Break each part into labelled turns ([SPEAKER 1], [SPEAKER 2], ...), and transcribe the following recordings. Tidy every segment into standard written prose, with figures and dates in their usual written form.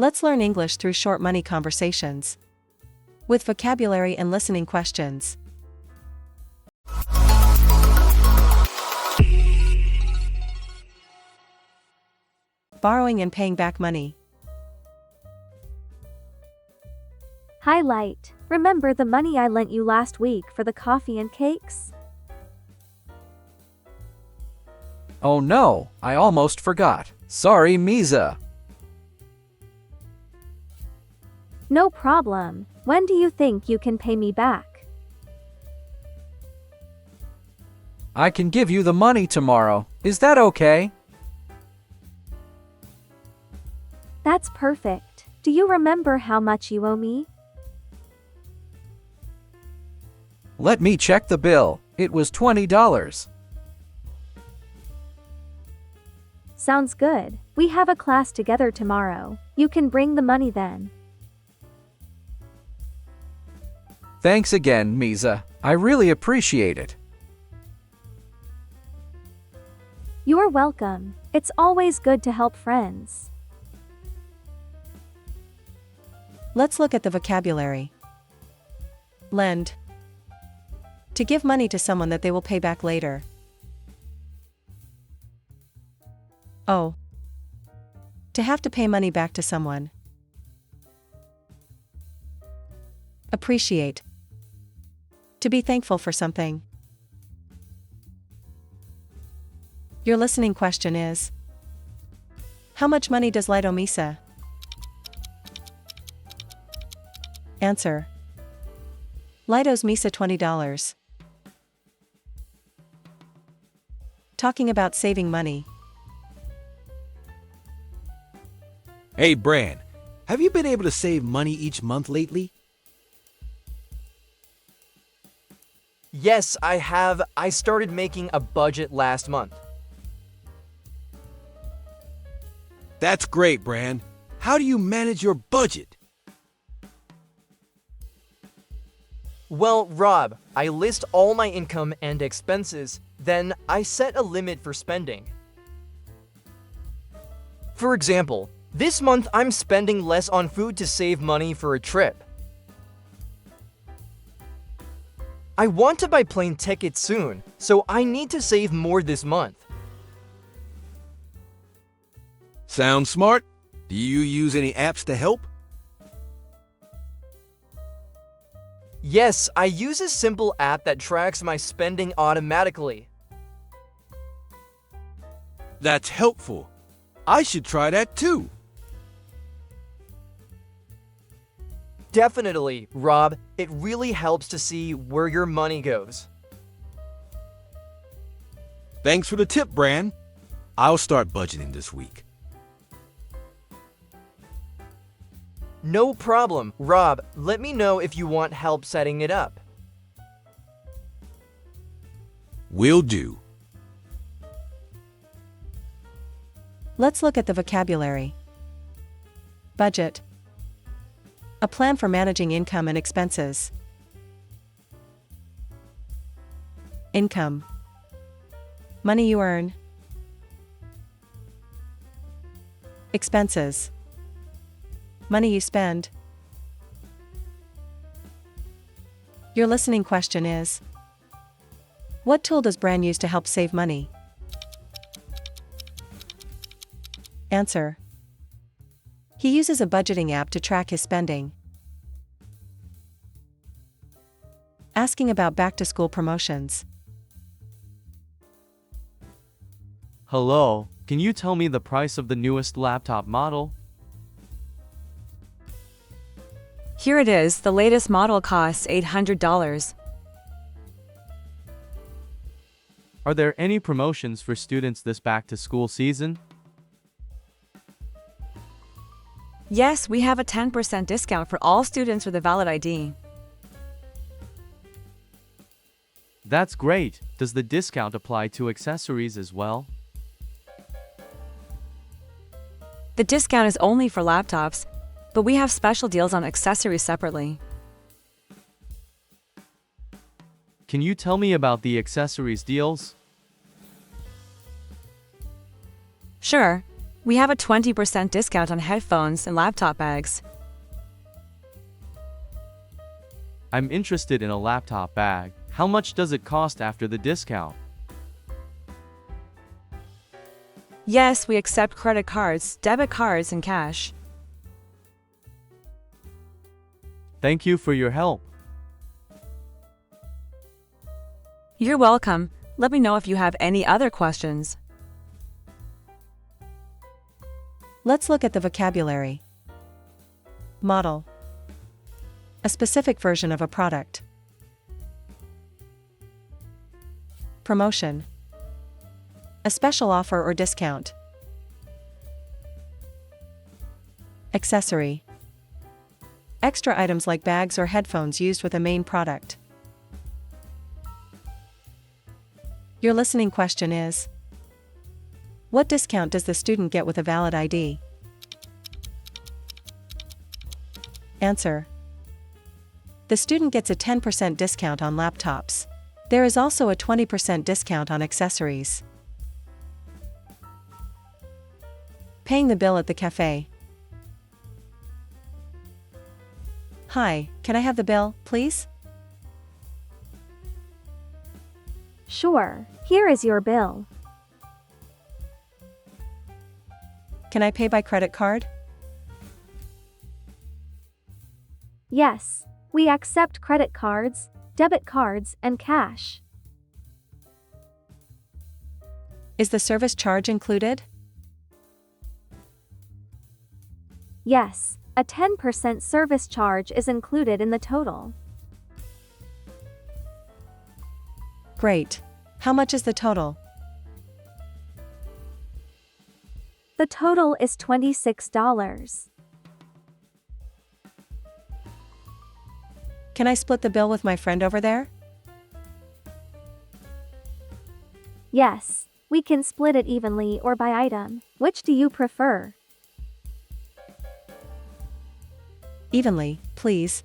[SPEAKER 1] Let's learn English through short money conversations with vocabulary and listening questions. Borrowing and paying back money.
[SPEAKER 2] Highlight. Remember the money I lent you last week for the coffee and cakes?
[SPEAKER 3] Oh no, I almost forgot. Sorry, Misa.
[SPEAKER 2] No problem. When do you think you can pay me back?
[SPEAKER 3] I can give you the money tomorrow. Is that okay?
[SPEAKER 2] That's perfect. Do you remember how much you owe me?
[SPEAKER 3] Let me check the bill. It was $20.
[SPEAKER 2] Sounds good. We have a class together tomorrow. You can bring the money then.
[SPEAKER 3] Thanks again, Misa. I really appreciate it.
[SPEAKER 2] You're welcome. It's always good to help friends.
[SPEAKER 1] Let's look at the vocabulary. Lend. To give money to someone that they will pay back later. Owe. To have to pay money back to someone. Appreciate. To be thankful for something. Your listening question is: how much money does Light owe Misa? Answer: Light owes Misa $20. Talking about saving money.
[SPEAKER 4] Hey, Bran, have you been able to save money each month lately?
[SPEAKER 5] Yes, I have. I started making a budget last month.
[SPEAKER 4] That's great, Bran. How do you manage your budget?
[SPEAKER 5] Well, Rob, I list all my income and expenses, then I set a limit for spending. For example, this month I'm spending less on food to save money for a trip. I want to buy plane tickets soon, so I need to save more this month.
[SPEAKER 4] Sounds smart. Do you use any apps to help?
[SPEAKER 5] Yes, I use a simple app that tracks my spending automatically.
[SPEAKER 4] That's helpful. I should try that too.
[SPEAKER 5] Definitely, Rob. It really helps to see where your money goes.
[SPEAKER 4] Thanks for the tip, Bran. I'll start budgeting this week.
[SPEAKER 5] No problem, Rob. Let me know if you want help setting it up.
[SPEAKER 4] Will do.
[SPEAKER 1] Let's look at the vocabulary. Budget. A plan for managing income and expenses. Income. Money you earn. Expenses. Money you spend. Your listening question is: what tool does Bran use to help save money? Answer: he uses a budgeting app to track his spending. Asking about back-to-school promotions.
[SPEAKER 6] Hello, can you tell me the price of the newest laptop model?
[SPEAKER 7] Here it is, the latest model costs $800.
[SPEAKER 6] Are there any promotions for students this back-to-school season?
[SPEAKER 7] Yes, we have a 10% discount for all students with a valid ID.
[SPEAKER 6] That's great. Does the discount apply to accessories as well?
[SPEAKER 7] The discount is only for laptops, but we have special deals on accessories separately.
[SPEAKER 6] Can you tell me about the accessories deals?
[SPEAKER 7] Sure. We have a 20% discount on headphones and laptop bags.
[SPEAKER 6] I'm interested in a laptop bag. How much does it cost after the discount?
[SPEAKER 7] Yes, we accept credit cards, debit cards, and cash.
[SPEAKER 6] Thank you for your help.
[SPEAKER 7] You're welcome. Let me know if you have any other questions.
[SPEAKER 1] Let's look at the vocabulary. Model. A specific version of a product. Promotion. A special offer or discount. Accessory. Extra items like bags or headphones used with a main product. Your listening question is: what discount does the student get with a valid ID? Answer: the student gets a 10% discount on laptops. There is also a 20% discount on accessories. Paying the bill at the café. Hi, can I have the bill, please?
[SPEAKER 2] Sure, here is your bill.
[SPEAKER 1] Can I pay by credit card?
[SPEAKER 2] Yes, we accept credit cards, debit cards, and cash.
[SPEAKER 1] Is the service charge included?
[SPEAKER 2] Yes, a 10% service charge is included in the total.
[SPEAKER 1] Great. How much is the total?
[SPEAKER 2] The total is $26.
[SPEAKER 1] Can I split the bill with my friend over there?
[SPEAKER 2] Yes, we can split it evenly or by item. Which do you prefer?
[SPEAKER 1] Evenly, please.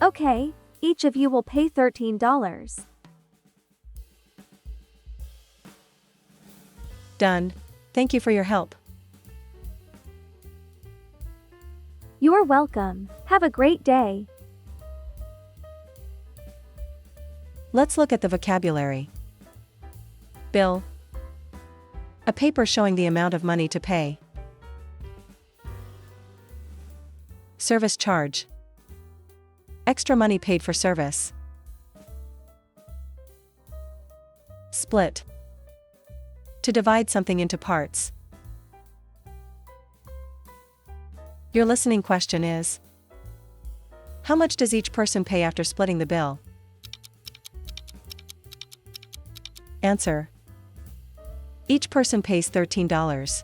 [SPEAKER 2] Okay, each of you will pay $13.
[SPEAKER 1] Done. Thank you for your help.
[SPEAKER 2] You're welcome. Have a great day.
[SPEAKER 1] Let's look at the vocabulary. Bill. A paper showing the amount of money to pay. Service charge. Extra money paid for service. Split. To divide something into parts. Your listening question is: how much does each person pay after splitting the bill? Answer: each person pays $13.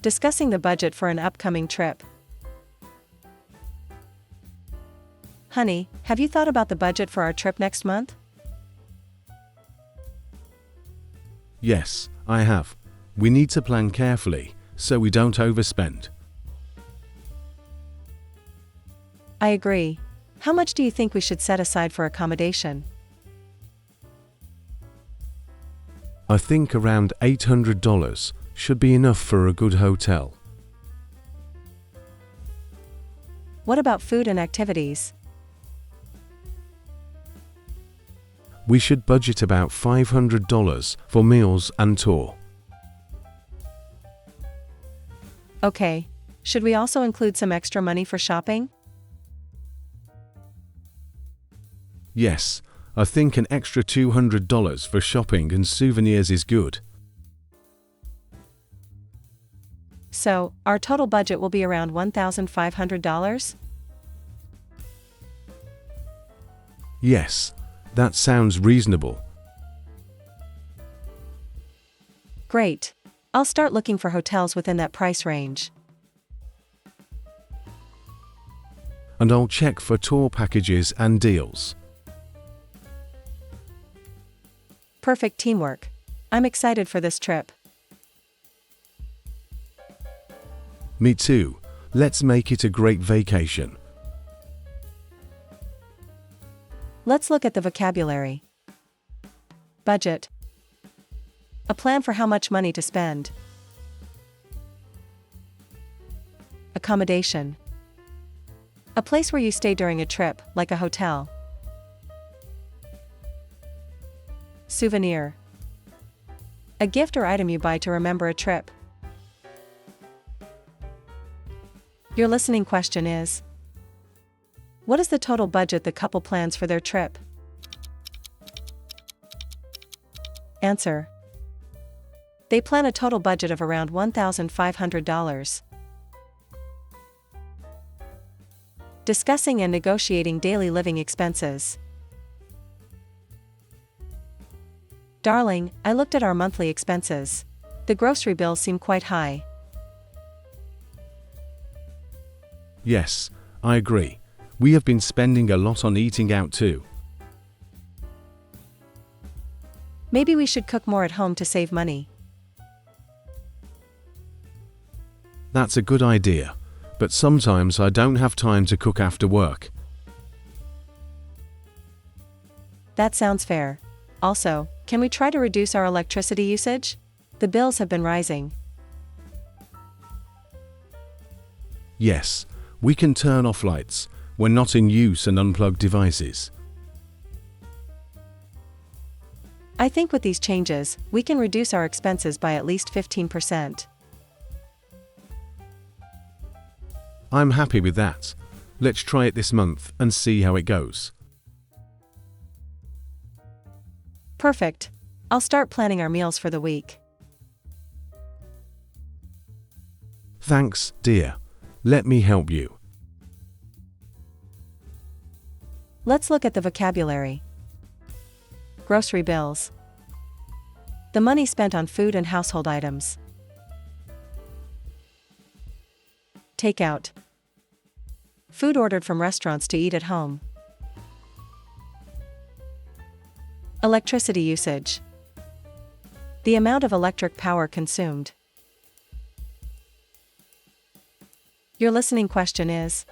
[SPEAKER 1] Discussing the budget for an upcoming trip. Honey, have you thought about the budget for our trip next month?
[SPEAKER 4] Yes, I have. We need to plan carefully so we don't overspend.
[SPEAKER 1] I agree. How much do you think we should set aside for accommodation?
[SPEAKER 4] I think around $800 should be enough for a good hotel.
[SPEAKER 1] What about food and activities?
[SPEAKER 4] We should budget about $500 for meals and tour.
[SPEAKER 1] Okay. Should we also include some extra money for shopping?
[SPEAKER 4] Yes, I think an extra $200 for shopping and souvenirs is good.
[SPEAKER 1] So, our total budget will be around $1,500?
[SPEAKER 4] Yes, that sounds reasonable.
[SPEAKER 1] Great. I'll start looking for hotels within that price range.
[SPEAKER 4] And I'll check for tour packages and deals.
[SPEAKER 1] Perfect teamwork. I'm excited for this trip.
[SPEAKER 4] Me too. Let's make it a great vacation.
[SPEAKER 1] Let's look at the vocabulary. Budget. A plan for how much money to spend. Accommodation. A place where you stay during a trip, like a hotel. Souvenir. A gift or item you buy to remember a trip. Your listening question is: what is the total budget the couple plans for their trip? Answer. They plan a total budget of around $1,500. Discussing and negotiating daily living expenses. Darling, I looked at our monthly expenses. The grocery bills seem quite high.
[SPEAKER 4] Yes, I agree. We have been spending a lot on eating out too.
[SPEAKER 1] Maybe we should cook more at home to save money.
[SPEAKER 4] That's a good idea, but sometimes I don't have time to cook after work.
[SPEAKER 1] That sounds fair. Also, can we try to reduce our electricity usage? The bills have been rising.
[SPEAKER 4] Yes, we can turn off lights when not in use and unplug devices.
[SPEAKER 1] I think with these changes, we can reduce our expenses by at least 15%.
[SPEAKER 4] I'm happy with that. Let's try it this month and see how it goes.
[SPEAKER 1] Perfect. I'll start planning our meals for the week.
[SPEAKER 4] Thanks, dear. Let me help you.
[SPEAKER 1] Let's look at the vocabulary. Grocery bills. The money spent on food and household items. Takeout. Food ordered from restaurants to eat at home. Electricity usage. The amount of electric power consumed. Your listening question is: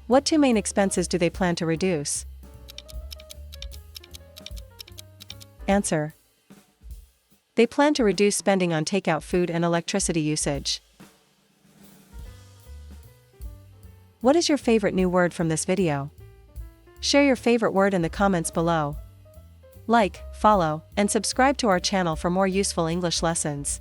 [SPEAKER 1] what two main expenses do they plan to reduce? Answer. They plan to reduce spending on takeout food and electricity usage. What is your favorite new word from this video? Share your favorite word in the comments below. Like, follow, and subscribe to our channel for more useful English lessons.